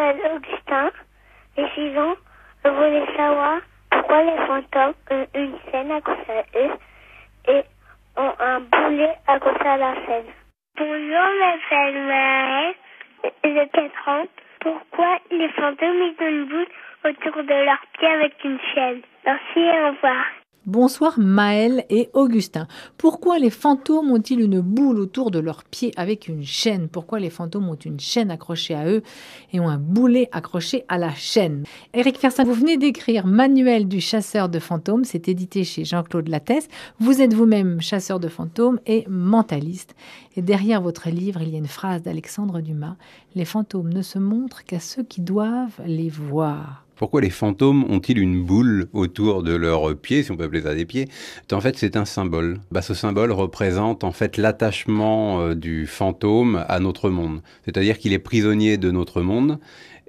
m'appelle Augustin, j'ai 6 ans. Je voulais savoir pourquoi les fantômes ont une chaîne accrochée à eux et ont un boulet accroché à la chaîne. Bonjour, je m'appelle Maëlle, j'ai 4 ans. Pourquoi les fantômes ils ont une boule autour de leurs pieds avec une chaîne? Merci et au revoir. Bonsoir Maëlle et Augustin. Pourquoi les fantômes ont-ils une boule autour de leurs pieds avec une chaîne? Pourquoi les fantômes ont une chaîne accrochée à eux et ont un boulet accroché à la chaîne? Éric Fersen, vous venez d'écrire Manuel du chasseur de fantômes, c'est édité chez Jean-Claude Lattès. Vous êtes vous-même chasseur de fantômes et mentaliste. Et derrière votre livre, il y a une phrase d'Alexandre Dumas. Les fantômes ne se montrent qu'à ceux qui doivent les voir. Pourquoi les fantômes ont-ils une boule autour de leurs pieds, si on peut appeler ça des pieds? En fait, c'est un symbole. Ce symbole représente en fait l'attachement du fantôme à notre monde. C'est-à-dire qu'il est prisonnier de notre monde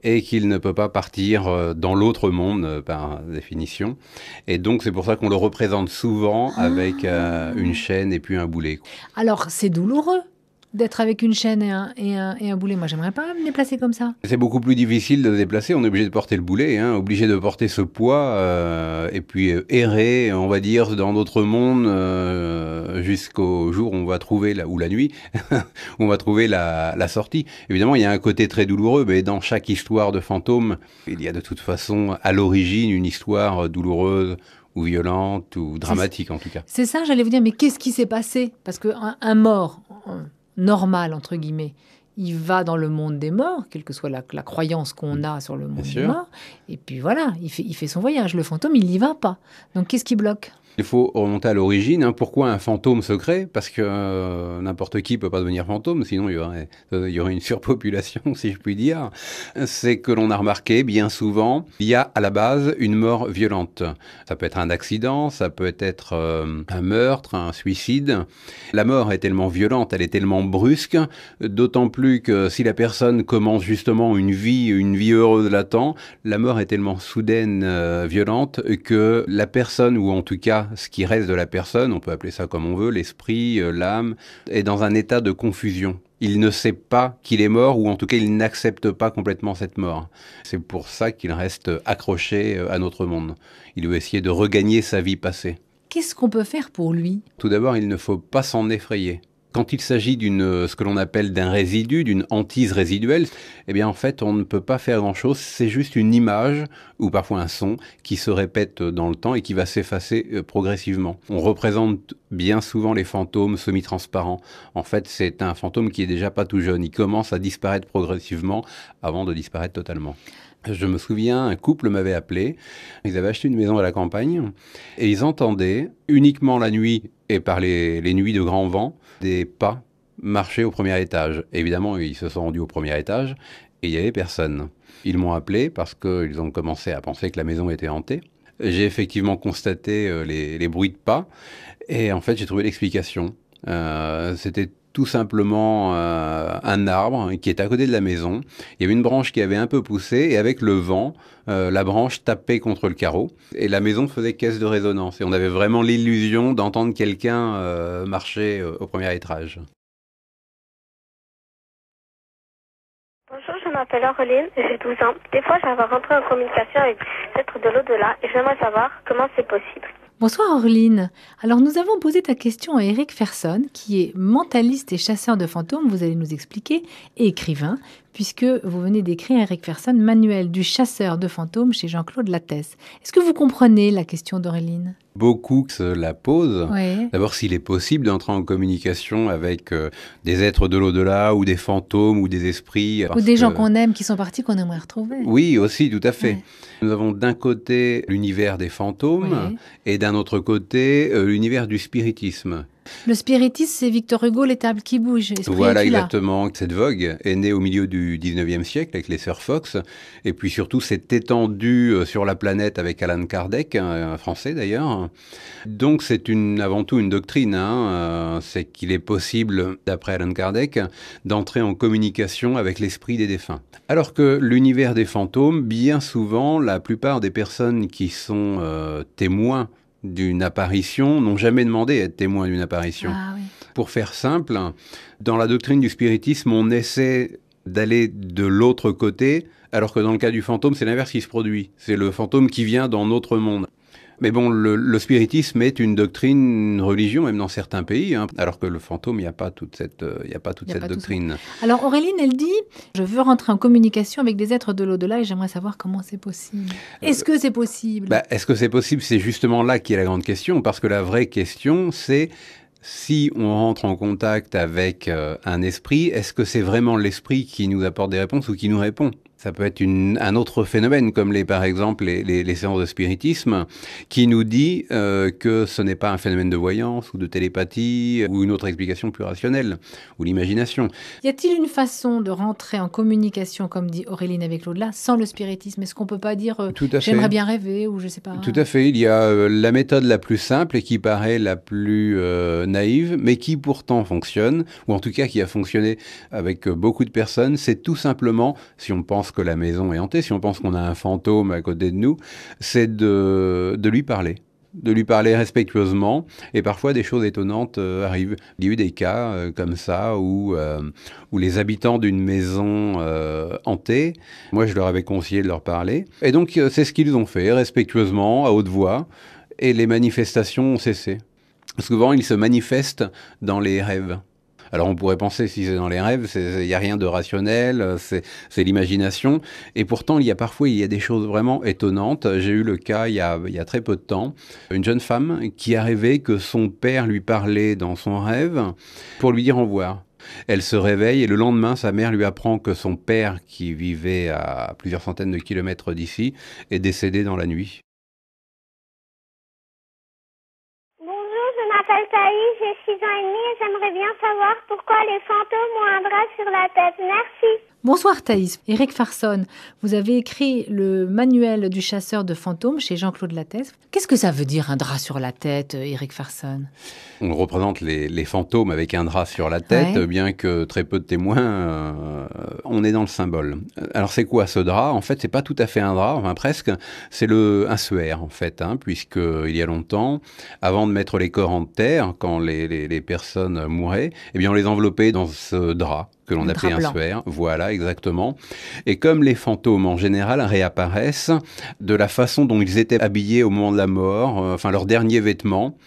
et qu'il ne peut pas partir dans l'autre monde, par définition. Et donc, c'est pour ça qu'on le représente souvent avec une chaîne et puis un boulet. Alors, c'est douloureux d'être avec une chaîne et un boulet. Moi, j'aimerais pas me déplacer comme ça. C'est beaucoup plus difficile de se déplacer. On est obligé de porter le boulet, obligé de porter ce poids et puis errer, on va dire, dans notre monde jusqu'au jour où on va trouver, ou la nuit, où on va trouver la sortie. Évidemment, il y a un côté très douloureux, mais dans chaque histoire de fantôme, il y a de toute façon à l'origine une histoire douloureuse ou violente ou dramatique en tout cas. C'est ça, j'allais vous dire, mais qu'est-ce qui s'est passé? Parce qu'un mort normal, entre guillemets, il va dans le monde des morts, quelle que soit la croyance qu'on a sur le monde des morts, et puis voilà, il fait son voyage. Le fantôme, il n'y va pas. Donc, qu'est-ce qui bloque? Il faut remonter à l'origine. Pourquoi un fantôme se crée? Parce que n'importe qui peut pas devenir fantôme, sinon il y aurait une surpopulation, si je puis dire. C'est que l'on a remarqué bien souvent, il y a à la base une mort violente. Ça peut être un accident, ça peut être un meurtre, un suicide. La mort est tellement violente, elle est tellement brusque, d'autant plus que si la personne commence justement une vie heureuse l'attend, la mort est tellement soudaine, violente, que la personne, ou en tout cas ce qui reste de la personne, on peut appeler ça comme on veut, l'esprit, l'âme, est dans un état de confusion. Il ne sait pas qu'il est mort, ou en tout cas il n'accepte pas complètement cette mort. C'est pour ça qu'il reste accroché à notre monde. Il veut essayer de regagner sa vie passée. Qu'est-ce qu'on peut faire pour lui? Tout d'abord, il ne faut pas s'en effrayer. Quand il s'agit ce que l'on appelle d'un résidu, d'une hantise résiduelle, eh bien en fait on ne peut pas faire grand-chose, c'est juste une image ou parfois un son qui se répète dans le temps et qui va s'effacer progressivement. On représente bien souvent les fantômes semi-transparents. En fait c'est un fantôme qui est déjà pas tout jeune, il commence à disparaître progressivement avant de disparaître totalement. Je me souviens, un couple m'avait appelé, ils avaient acheté une maison à la campagne et ils entendaient uniquement la nuit et par les nuits de grand vent, des pas marcher au premier étage. Évidemment, ils se sont rendus au premier étage et il n'y avait personne. Ils m'ont appelé parce qu'ils ont commencé à penser que la maison était hantée. J'ai effectivement constaté les bruits de pas et en fait j'ai trouvé l'explication. C'était tout simplement un arbre qui était à côté de la maison. Il y avait une branche qui avait un peu poussé et avec le vent, la branche tapait contre le carreau et la maison faisait caisse de résonance. Et on avait vraiment l'illusion d'entendre quelqu'un marcher au premier étage. Bonjour, je m'appelle Aureline, j'ai 12 ans. Des fois, j'aimerais rentrer en communication avec l'être de l'au-delà et j'aimerais savoir comment c'est possible. Bonsoir Aureline. Alors nous avons posé ta question à Éric Fersen, qui est mentaliste et chasseur de fantômes, vous allez nous expliquer, et écrivain, puisque vous venez d'écrire, Éric Fersen, Manuel du chasseur de fantômes chez Jean-Claude Lattès. Est-ce que vous comprenez la question d'Aureline? Beaucoup se la posent. Oui. D'abord, s'il est possible d'entrer en communication avec des êtres de l'au-delà, ou des fantômes, ou des esprits. Ou des gens qu'on aime, qui sont partis, qu'on aimerait retrouver. Oui, aussi, tout à fait. Oui. Nous avons d'un côté l'univers des fantômes, et d'un autre côté l'univers du spiritisme. Le spiritisme, c'est Victor Hugo, les tables qui bougent. Voilà, exactement. Cette vogue est née au milieu du 19e siècle avec les sœurs Fox, et puis surtout s'est étendue sur la planète avec Allan Kardec, un Français d'ailleurs. Donc c'est avant tout une doctrine, c'est qu'il est possible, d'après Allan Kardec, d'entrer en communication avec l'esprit des défunts. Alors que l'univers des fantômes, bien souvent, la plupart des personnes qui sont témoins d'une apparition n'ont jamais demandé à être témoins d'une apparition. Ah, oui. Pour faire simple, dans la doctrine du spiritisme, on essaie d'aller de l'autre côté, alors que dans le cas du fantôme, c'est l'inverse qui se produit. C'est le fantôme qui vient dans notre monde. Mais bon, le spiritisme est une doctrine, une religion, même dans certains pays, hein, alors que le fantôme, il n'y a pas toute cette doctrine. Alors Auréline, elle dit, je veux rentrer en communication avec des êtres de l'au-delà et j'aimerais savoir comment c'est possible. Est-ce que c'est possible? Est-ce que c'est possible? C'est justement là qui est la grande question, parce que la vraie question, c'est si on rentre en contact avec un esprit, est-ce que c'est vraiment l'esprit qui nous apporte des réponses ou qui nous répond? Ça peut être un autre phénomène, comme par exemple les séances de spiritisme, qui nous dit que ce n'est pas un phénomène de voyance ou de télépathie ou une autre explication plus rationnelle, ou l'imagination. Y a-t-il une façon de rentrer en communication, comme dit Auréline, avec l'au-delà, sans le spiritisme? Est-ce qu'on peut pas dire j'aimerais bien rêver ou je sais pas? Tout à fait. Il y a la méthode la plus simple et qui paraît la plus naïve, mais qui pourtant fonctionne, ou en tout cas qui a fonctionné avec beaucoup de personnes. C'est tout simplement, si on pense que la maison est hantée, si on pense qu'on a un fantôme à côté de nous, c'est de lui parler. De lui parler respectueusement, et parfois des choses étonnantes arrivent. Il y a eu des cas comme ça où les habitants d'une maison hantée, moi je leur avais conseillé de leur parler, et donc c'est ce qu'ils ont fait, respectueusement, à haute voix, et les manifestations ont cessé. Souvent ils se manifestent dans les rêves. Alors on pourrait penser, si c'est dans les rêves, il n'y a rien de rationnel, c'est l'imagination. Et pourtant, il y a des choses vraiment étonnantes. J'ai eu le cas, il y a très peu de temps, une jeune femme qui a rêvé que son père lui parlait dans son rêve pour lui dire au revoir. Elle se réveille et le lendemain, sa mère lui apprend que son père, qui vivait à plusieurs centaines de kilomètres d'ici, est décédé dans la nuit. Je m'appelle Thaïs, j'ai 6 ans et demi et j'aimerais bien savoir pourquoi les fantômes ont un drap sur la tête. Merci. Bonsoir Thaïs. Éric Farson, vous avez écrit le manuel du chasseur de fantômes chez Jean-Claude Lattès. Qu'est-ce que ça veut dire un drap sur la tête, Éric Farson? On représente les fantômes avec un drap sur la tête, ouais. Bien que très peu de témoins, on est dans le symbole. Alors c'est quoi ce drap? En fait, c'est pas tout à fait un drap, enfin presque. C'est un suaire en fait, hein, puisqu'il y a longtemps, avant de mettre les corps en terre, quand les personnes mouraient, eh bien on les enveloppait dans ce drap que l'on appelait un suaire. Voilà, exactement. Et comme les fantômes, en général, réapparaissent de la façon dont ils étaient habillés au moment de la mort, enfin, leurs derniers vêtements.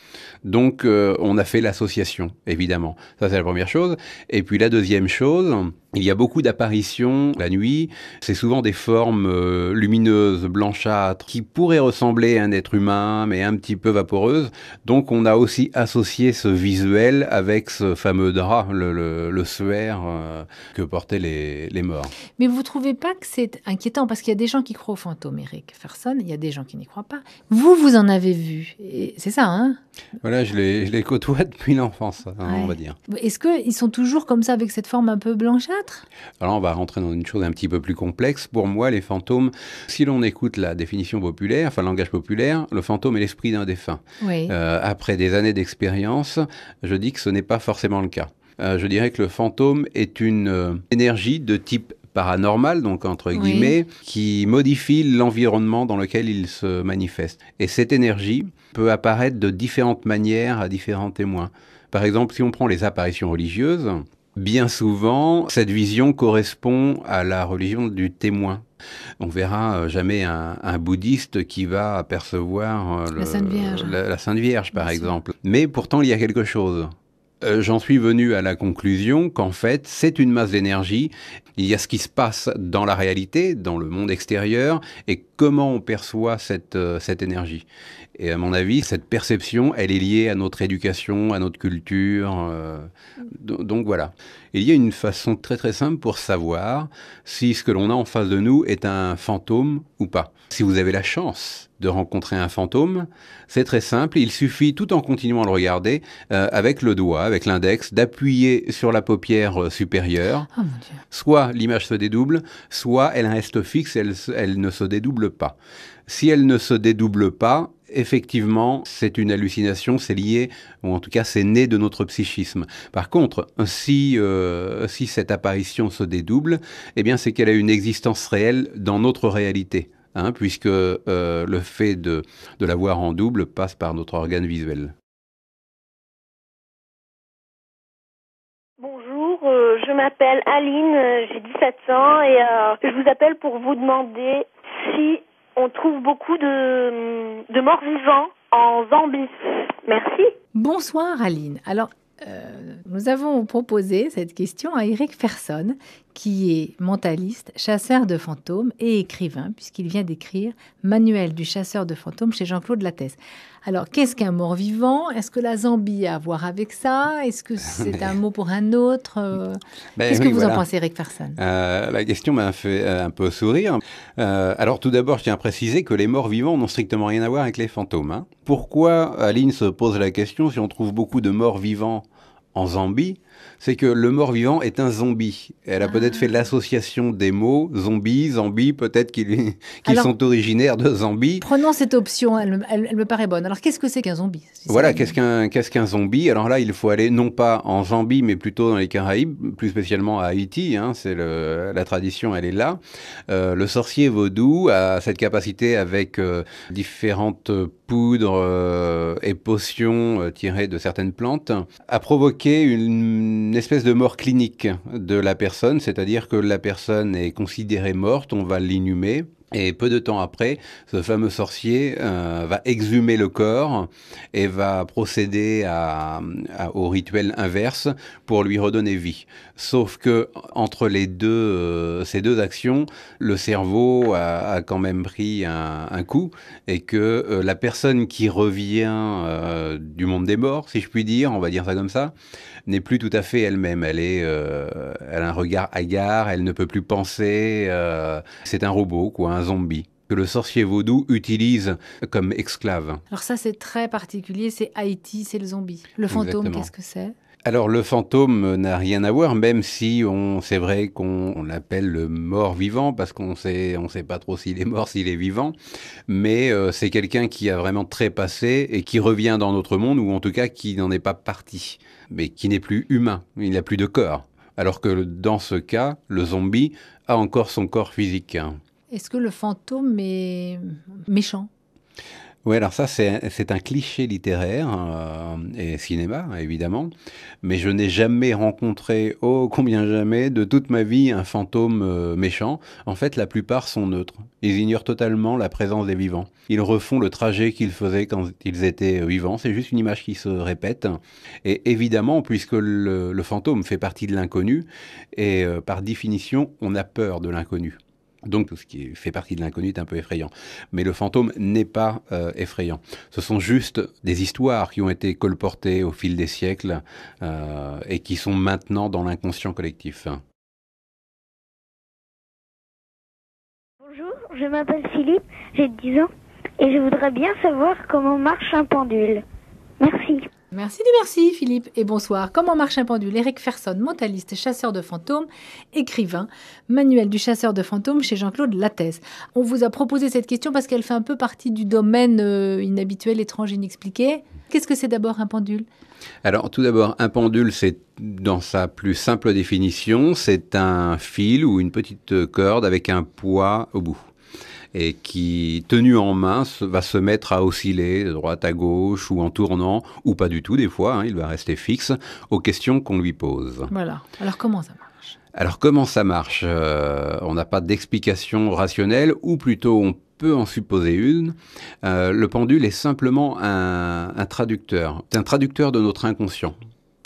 Donc, on a fait l'association, évidemment. Ça, c'est la première chose. Et puis, la deuxième chose, il y a beaucoup d'apparitions la nuit. C'est souvent des formes lumineuses, blanchâtres, qui pourraient ressembler à un être humain, mais un petit peu vaporeuses. Donc, on a aussi associé ce visuel avec ce fameux drap, le suaire que portaient les morts. Mais vous ne trouvez pas que c'est inquiétant? Parce qu'il y a des gens qui croient aux fantômes, Éric Farson, il y a des gens qui n'y croient pas. Vous en avez vu. C'est ça, hein? Voilà, je les côtoie depuis l'enfance, on va dire. Est-ce qu'ils sont toujours comme ça, avec cette forme un peu blanchâtre? Alors on va rentrer dans une chose un petit peu plus complexe. Pour moi, les fantômes, si l'on écoute la définition populaire, enfin le langage populaire, le fantôme est l'esprit d'un défunt. Oui. Après des années d'expérience, je dis que ce n'est pas forcément le cas. Je dirais que le fantôme est une énergie de type paranormal, donc entre guillemets, qui modifie l'environnement dans lequel il se manifeste. Et cette énergie peut apparaître de différentes manières à différents témoins. Par exemple, si on prend les apparitions religieuses, bien souvent, cette vision correspond à la religion du témoin. On verra jamais un bouddhiste qui va apercevoir la Sainte Vierge, par exemple. Mais pourtant, il y a quelque chose. J'en suis venu à la conclusion qu'en fait, c'est une masse d'énergie. Il y a ce qui se passe dans la réalité, dans le monde extérieur, et comment on perçoit cette énergie. Et à mon avis, cette perception, elle est liée à notre éducation, à notre culture. Donc voilà. Il y a une façon très très simple pour savoir si ce que l'on a en face de nous est un fantôme ou pas. Si vous avez la chance de rencontrer un fantôme, c'est très simple. Il suffit, tout en continuant à le regarder, avec le doigt, avec l'index, d'appuyer sur la paupière supérieure. Oh mon Dieu. Soit l'image se dédouble, soit elle reste fixe, elle ne se dédouble pas. Si elle ne se dédouble pas, effectivement, c'est une hallucination, c'est lié, ou en tout cas c'est né de notre psychisme. Par contre, si cette apparition se dédouble, eh bien c'est qu'elle a une existence réelle dans notre réalité, hein, puisque le fait de la voir en double passe par notre organe visuel. Bonjour, je m'appelle Aline, j'ai 17 ans et je vous appelle pour vous demander si on trouve beaucoup de morts vivants en Zambie. Merci. Bonsoir Aline. Alors, nous avons proposé cette question à Eric Ferson, qui est mentaliste, chasseur de fantômes et écrivain, puisqu'il vient d'écrire Manuel du chasseur de fantômes chez Jean-Claude Lattès. Alors, qu'est-ce qu'un mort-vivant? Est-ce que la Zambie a à voir avec ça? Est-ce que c'est un mot pour un autre? Qu'est-ce que vous en pensez, Eric Ferson? La question m'a fait un peu sourire. Alors, tout d'abord, je tiens à préciser que les morts-vivants n'ont strictement rien à voir avec les fantômes, hein. Pourquoi Aline se pose la question si on trouve beaucoup de morts-vivants en Zambie? C'est que le mort-vivant est un zombie. Elle a peut-être fait l'association des mots zombie, Zambie, peut-être qu'ils sont originaires de Zambie. Prenons cette option, elle me paraît bonne. Alors, qu'est-ce que c'est qu'un zombie? Voilà, qu'est-ce qu'un zombie? Alors là, il faut aller non pas en Zambie, mais plutôt dans les Caraïbes, plus spécialement à Haïti, hein, la tradition, elle est là. Le sorcier vaudou a cette capacité avec différentes poudres et potions tirées de certaines plantes, à provoquer une espèce de mort clinique de la personne, c'est-à-dire que la personne est considérée morte, on va l'inhumer. Et peu de temps après, ce fameux sorcier va exhumer le corps et va procéder au rituel inverse pour lui redonner vie. Sauf que entre ces deux actions, le cerveau a quand même pris un coup et que la personne qui revient du monde des morts, si je puis dire, on va dire ça comme ça, n'est plus tout à fait elle-même. Elle a un regard hagard, elle ne peut plus penser. C'est un robot, quoi, un zombie que le sorcier vaudou utilise comme esclave. Alors ça, c'est très particulier, c'est Haïti, c'est le zombie. Le fantôme, qu'est-ce que c'est? Alors le fantôme n'a rien à voir, même si c'est vrai qu'on l'appelle le mort-vivant, parce qu'on sait pas trop s'il est mort, s'il est vivant, mais c'est quelqu'un qui a vraiment trépassé et qui revient dans notre monde, ou en tout cas qui n'en est pas parti, mais qui n'est plus humain, il n'a plus de corps. Alors que dans ce cas, le zombie a encore son corps physique. Est-ce que le fantôme est méchant? Oui, alors ça, c'est un cliché littéraire et cinéma, évidemment. Mais je n'ai jamais rencontré, oh combien jamais, de toute ma vie, un fantôme méchant. En fait, la plupart sont neutres. Ils ignorent totalement la présence des vivants. Ils refont le trajet qu'ils faisaient quand ils étaient vivants. C'est juste une image qui se répète. Et évidemment, puisque le fantôme fait partie de l'inconnu, et par définition, on a peur de l'inconnu. Donc tout ce qui fait partie de l'inconnu est un peu effrayant. Mais le fantôme n'est pas effrayant. Ce sont juste des histoires qui ont été colportées au fil des siècles et qui sont maintenant dans l'inconscient collectif. Bonjour, je m'appelle Philippe, j'ai 10 ans et je voudrais bien savoir comment marche un pendule. Merci. Merci Philippe et bonsoir. Comment marche un pendule? Eric Ferson, mentaliste, chasseur de fantômes, écrivain, Manuel du chasseur de fantômes chez Jean-Claude Lattès. On vous a proposé cette question parce qu'elle fait un peu partie du domaine inhabituel, étrange, inexpliqué. Qu'est-ce que c'est d'abord un pendule? Alors tout d'abord, un pendule, c'est dans sa plus simple définition, c'est un fil ou une petite corde avec un poids au bout, et qui, tenu en main, va se mettre à osciller de droite à gauche ou en tournant, ou pas du tout des fois, hein, il va rester fixe aux questions qu'on lui pose. Voilà. Alors comment ça marche? Alors comment ça marche? On n'a pas d'explication rationnelle, ou plutôt on peut en supposer une. Le pendule est simplement un traducteur. C'est un traducteur de notre inconscient.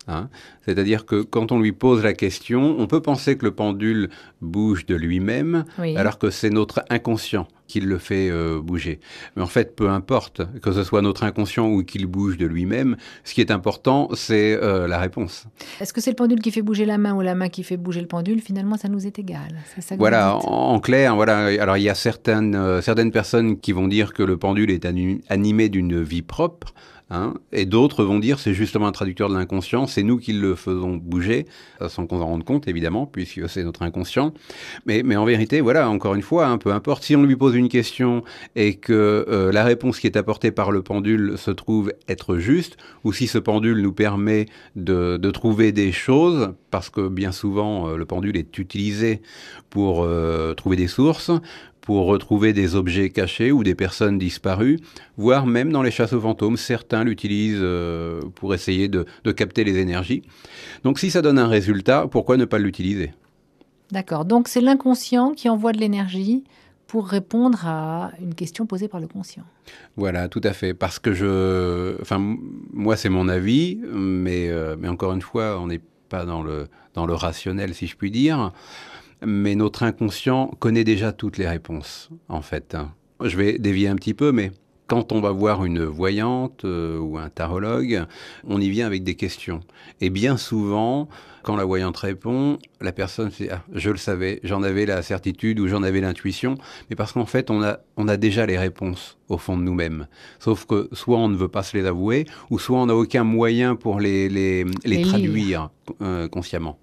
Hein, c'est-à-dire que quand on lui pose la question, on peut penser que le pendule bouge de lui-même, oui, alors que c'est notre inconscient qui le fait bouger. Mais en fait, peu importe que ce soit notre inconscient ou qu'il bouge de lui-même, ce qui est important, c'est la réponse. Est-ce que c'est le pendule qui fait bouger la main ou la main qui fait bouger le pendule? Finalement, ça nous est égal. C'est ça que voilà, vous dites. en clair, voilà. Alors il y a certaines personnes qui vont dire que le pendule est animé d'une vie propre. Hein, et d'autres vont dire c'est justement un traducteur de l'inconscient, c'est nous qui le faisons bouger, sans qu'on en rende compte évidemment, puisque c'est notre inconscient. Mais en vérité, voilà, encore une fois, hein, peu importe, si on lui pose une question et que la réponse qui est apportée par le pendule se trouve être juste, ou si ce pendule nous permet de trouver des choses, parce que bien souvent le pendule est utilisé pour trouver des sources, pour retrouver des objets cachés ou des personnes disparues, voire même dans les chasses aux fantômes, certains l'utilisent pour essayer de capter les énergies. Donc si ça donne un résultat, pourquoi ne pas l'utiliser ? D'accord, donc c'est l'inconscient qui envoie de l'énergie pour répondre à une question posée par le conscient. Voilà, tout à fait. Parce que moi c'est mon avis, mais encore une fois, on n'est pas dans le rationnel, si je puis dire. Mais notre inconscient connaît déjà toutes les réponses, en fait. Je vais dévier un petit peu, mais quand on va voir une voyante ou un tarologue, on y vient avec des questions. Et bien souvent, quand la voyante répond, la personne se dit « Ah, je le savais, j'en avais la certitude ou j'en avais l'intuition », mais parce qu'en fait, on a déjà les réponses au fond de nous-mêmes. Sauf que soit on ne veut pas se les avouer, ou soit on n'a aucun moyen pour les traduire consciemment.